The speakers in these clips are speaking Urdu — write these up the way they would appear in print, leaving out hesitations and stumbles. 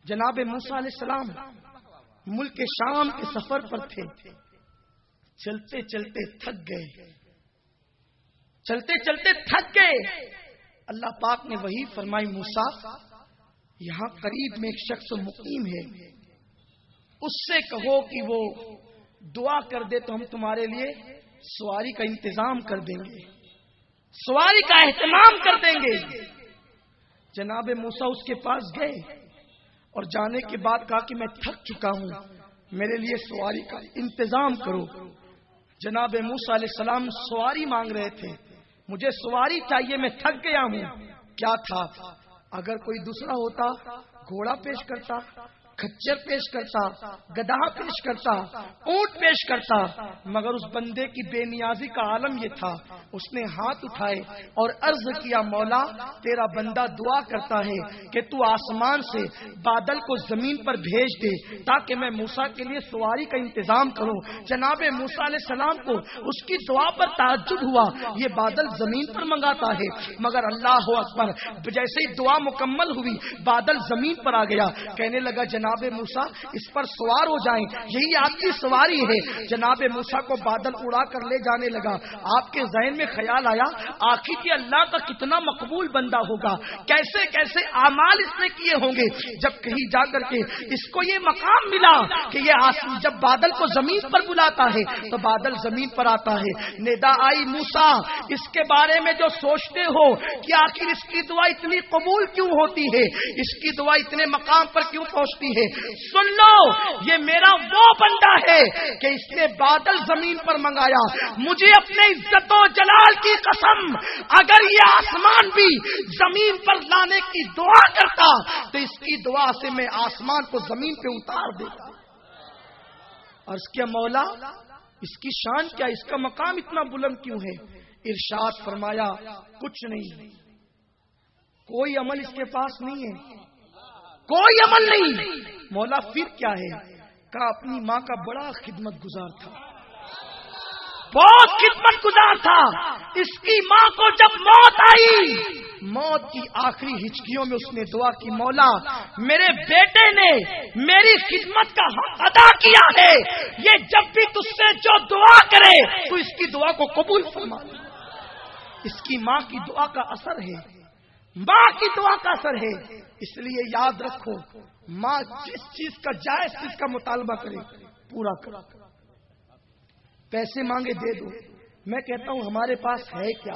جناب موسیٰ علیہ السلام ملک شام کے سفر پر تھے، چلتے چلتے تھک گئے، اللہ پاک نے وحی فرمائی، موسیٰ یہاں قریب میں ایک شخص مقیم ہے، اس سے کہو کہ وہ دعا کر دے تو ہم تمہارے لیے سواری کا انتظام کر دیں گے، سواری کا اہتمام کر دیں گے۔ جناب موسیٰ اس کے پاس گئے اور جانے کے بعد کہا کہ میں تھک چکا ہوں، میرے لیے سواری کا انتظام کرو۔ جناب موسیٰ علیہ السلام سواری مانگ رہے تھے، مجھے سواری چاہیے، میں تھک گیا ہوں۔ کیا تھا، اگر کوئی دوسرا ہوتا گھوڑا پیش کرتا، کچر پیش کرتا، گدھا پیش کرتا، اونٹ پیش کرتا، مگر اس بندے کی بے نیازی کا عالم یہ تھا، اس نے ہاتھ اٹھائے اور عرض کیا، مولا تیرا بندہ دعا کرتا ہے کہ تو آسمان سے بادل کو زمین پر بھیج دے تاکہ میں موسیٰ کے لیے سواری کا انتظام کروں۔ جناب موسیٰ علیہ السلام کو اس کی دعا پر تعجب ہوا، یہ بادل زمین پر منگاتا ہے، مگر اللہ اکبر، جیسے ہی دعا مکمل ہوئی بادل زمین پر آ گیا، کہنے لگا جناب موسیٰ اس پر سوار ہو جائیں، یہی آپ کی سواری ہے۔ جناب موسیٰ کو بادل اڑا کر لے جانے لگا، آپ کے ذہن میں خیال آیا آخر یہ اللہ کا کتنا مقبول بندہ ہوگا، کیسے کیسے اعمال اس نے کیے ہوں گے، جب کہیں جا کر کے اس کو یہ مقام ملا کہ یہ جب بادل کو زمین پر بلاتا ہے تو بادل زمین پر آتا ہے۔ ندا آئی، موسیٰ اس کے بارے میں جو سوچتے ہو کہ آخر اس کی دعا اتنی قبول کیوں ہوتی ہے، اس کی دعا اتنے مقام پر کیوں پہنچتی ہے، سن لو یہ میرا وہ بندہ ہے کہ اس نے بادل زمین پر منگایا۔ مجھے اپنے عزت و جلال کی قسم، اگر یہ آسمان بھی زمین پر لانے کی دعا کرتا تو اس کی دعا سے میں آسمان کو زمین پہ اتار دیتا۔ اور اس کے مولا اس کی شان کیا، اس کا مقام اتنا بلند کیوں ہے؟ ارشاد فرمایا کچھ نہیں، کوئی عمل اس کے پاس نہیں ہے، کوئی عمل نہیں۔ مولا پھر کیا ہے؟ کہا اپنی ماں کا بڑا خدمت گزار تھا، بہت خدمت گزار تھا۔ اس کی ماں کو جب موت آئی، موت کی آخری ہچکیوں میں اس نے دعا کی، مولا میرے بیٹے نے میری خدمت کا حق ادا کیا ہے، یہ جب بھی تجھ سے جو دعا کرے تو اس کی دعا کو قبول فرما۔ اس کی ماں کی دعا کا اثر ہے، ماں کی دعا کا اثر ہے، اس لیے یاد رکھو ماں جس چیز کا جائز چیز کا مطالبہ کرے پورا کرو۔ پیسے مانگے دے دو، میں کہتا ہوں ہمارے پاس ہے کیا؟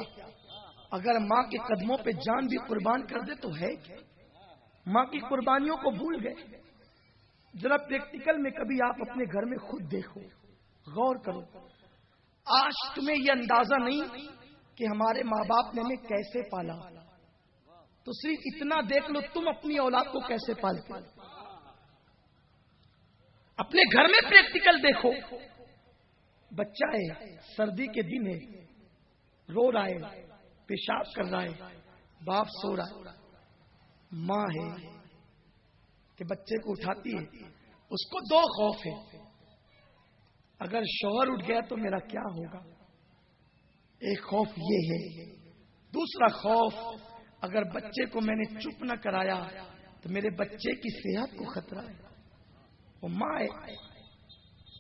اگر ماں کے قدموں پہ جان بھی قربان کر دے تو ہے کیا؟ ماں کی قربانیوں کو بھول گئے۔ ذرا پریکٹیکل میں کبھی آپ اپنے گھر میں خود دیکھو، غور کرو۔ آج تمہیں یہ اندازہ نہیں کہ ہمارے ماں باپ نے ہمیں کیسے پالا، تو صرف اتنا دیکھ لو تم اپنی اولاد کو کیسے پالتے ہو۔ اپنے گھر میں پریکٹیکل دیکھو، بچہ ہے، سردی کے دن ہے، رو رہا ہے، پیشاب کر رہا ہے، باپ سو رہا ہے، ماں ہے کہ بچے کو اٹھاتی ہے، اس کو دو خوف ہے، اگر شوہر اٹھ گیا تو میرا کیا ہوگا، ایک خوف یہ ہے، دوسرا خوف اگر بچے کو میں نے چپ نہ کرایا تو میرے بچے کی صحت کو خطرہ ہے۔ وہ ماں ہے،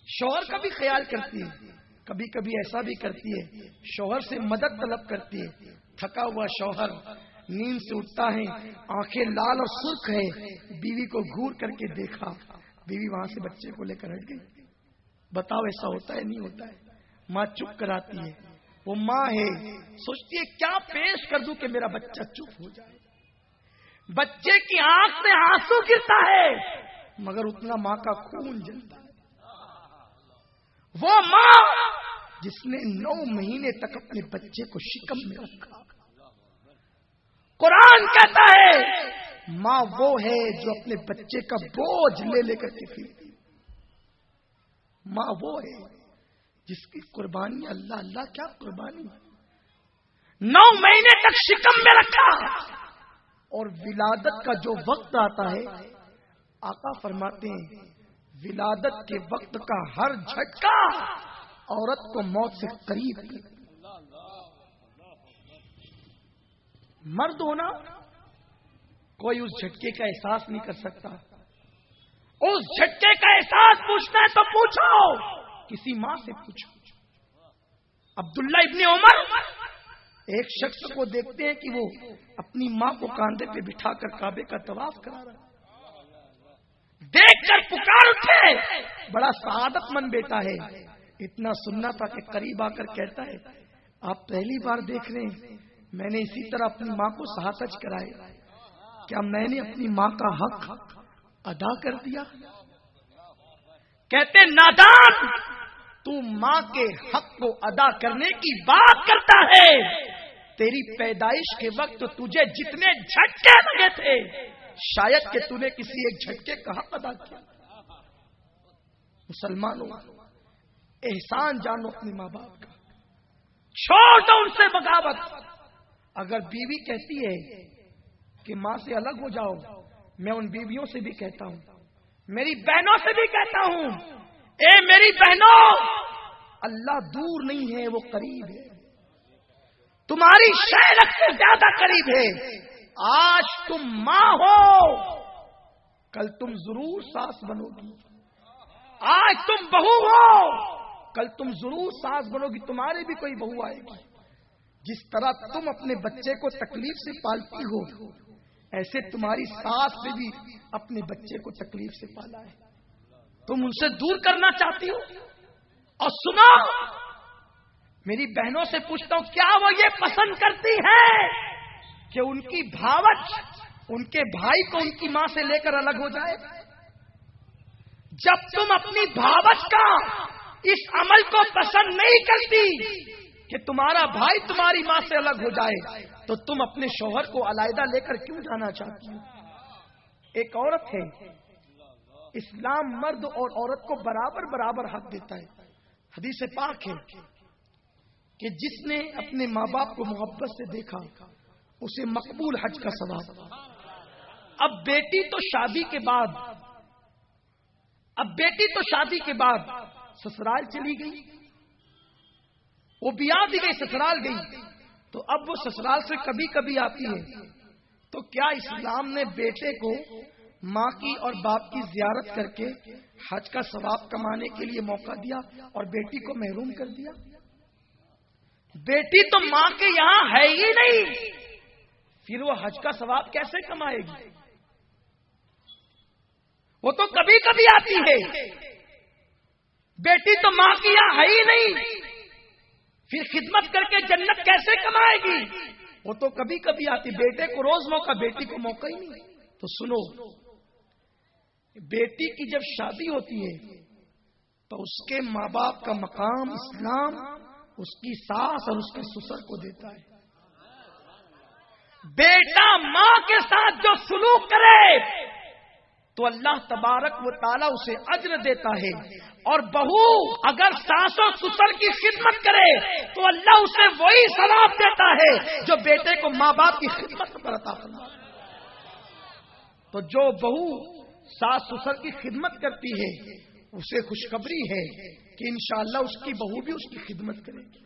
شوہر کا بھی خیال کرتی ہے، کبھی کبھی ایسا بھی کرتی ہے شوہر سے مدد طلب کرتی ہے، تھکا ہوا شوہر نیند سے اٹھتا ہے، آنکھیں لال اور سرخ ہے، بیوی کو گھور کر کے دیکھا، بیوی وہاں سے بچے کو لے کر ہٹ گئی۔ بتاؤ ایسا ہوتا ہے نہیں ہوتا ہے؟ ماں چپ کراتی ہے، وہ ماں ہے، سوچتی ہے کیا پیش کر دوں کہ میرا بچہ چپ ہو جائے۔ بچے کی آنکھ سے آنسو گرتا ہے مگر اتنا ماں کا خون جلتا ہے۔ وہ ماں جس نے 9 مہینے تک اپنے بچے کو شکم میں رکھا، قرآن کہتا ہے ماں وہ ہے جو اپنے بچے کا بوجھ لے لے کر کے پھرتی، ماں وہ ہے جس کی قربانی اللہ اللہ کیا قربانی، 9 مہینے تک شکم میں رکھا، اور ولادت کا جو وقت آتا ہے آقا فرماتے ہیں ولادت کے وقت کا ہر جھٹکا عورت کو موت سے قریب ہے۔ مرد ہونا کوئی اس جھٹکے کا احساس نہیں کر سکتا، اس جھٹکے کا احساس پوچھنا ہے تو پوچھو، کسی ماں سے پوچھو۔ عبداللہ ابن عمر ایک شخص کو دیکھتے ہیں کہ وہ اپنی ماں کو کاندھے پہ بٹھا کر کعبے کا طواف کرا رہا ہے، دیکھ کر پکار اٹھے، بڑا سعادت مند بیٹا ہے، اتنا سننا تھا کہ قریب آ کر کہتا ہے آپ پہلی بار دیکھ رہے ہیں، میں نے اسی طرح اپنی ماں کو ساتھ حج کرائے، کیا میں نے اپنی ماں کا حق ادا کر دیا؟ کہتے نادان، تو ماں کے حق کو ادا کرنے کی بات کرتا ہے، تیری پیدائش کے وقت تجھے جتنے جھٹکے لگے تھے شاید کہ تو نے کسی ایک جھٹکے کا حق ادا کیا۔ مسلمانوں، احسان جانو اپنے ماں باپ کا، چھوڑ دو ان سے بغاوت۔ اگر بیوی کہتی ہے کہ ماں سے الگ ہو جاؤ، میں ان بیویوں سے بھی کہتا ہوں، میری بہنوں سے بھی کہتا ہوں، اے میری بہنوں، اللہ دور نہیں ہے، وہ قریب ہے، تمہاری شہرت سے زیادہ قریب ہے۔ آج تم ماں ہو، کل تم ضرور ساس بنو گی، آج تم بہو ہو، کل تم ضرور ساس بنو گی، تمہارے بھی کوئی بہو آئے گی۔ جس طرح تم اپنے بچے کو تکلیف سے پالتی ہو، ایسے تمہاری ساس نے بھی اپنے بچے کو تکلیف سے پالا ہے، تم ان سے دور کرنا چاہتی ہو۔ اور سنو، میری بہنوں سے پوچھتا ہوں، کیا وہ یہ پسند کرتی ہے کہ ان کی بھاوج ان کے بھائی کو ان کی ماں سے لے کر الگ ہو جائے؟ جب تم اپنی بھاوج کا اس عمل کو پسند نہیں کرتی کہ تمہارا بھائی تمہاری ماں سے الگ ہو جائے، تو تم اپنے شوہر کو علیحدہ لے کر کیوں جانا چاہتی ہو؟ ایک عورت ہے، اسلام مرد اور عورت کو برابر برابر حق دیتا ہے۔ حدیث پاک ہے کہ جس نے اپنے ماں باپ کو محبت سے دیکھا اسے مقبول حج کا ثواب۔ اب بیٹی تو شادی کے بعد سسرال چلی گئی، وہ بیاہ دی گئی، سسرال گئی، تو اب وہ سسرال سے کبھی کبھی آتی ہے، تو کیا اسلام نے بیٹے کو ماں کی اور باپ کی زیارت کر کے حج کا ثواب کمانے کے لیے موقع دیا اور بیٹی کو محروم کر دیا؟ بیٹی تو ماں کے یہاں ہے ہی نہیں، پھر وہ حج کا ثواب کیسے کمائے گی؟ وہ تو کبھی کبھی آتی ہے، بیٹی تو ماں کی یہاں ہے ہی نہیں، پھر خدمت کر کے جنت کیسے کمائے گی؟ وہ تو کبھی کبھی آتی، بیٹے کو روز موقع، بیٹی کو موقع ہی نہیں۔ تو سنو، بیٹی کی جب شادی ہوتی ہے تو اس کے ماں باپ کا مقام اسلام اس کی ساس اور اس کے سسر کو دیتا ہے۔ بیٹا ماں کے ساتھ جو سلوک کرے تو اللہ تبارک و تعالی اسے اجر دیتا ہے، اور بہو اگر ساس و سسر کی خدمت کرے تو اللہ اسے وہی ثواب دیتا ہے جو بیٹے کو ماں باپ کی خدمت پر عطا فرماتا ہے۔ تو جو بہو ساس سسر کی خدمت کرتی ہے اسے خوشخبری ہے کہ انشاءاللہ اس کی بہو بھی اس کی خدمت کرے گی۔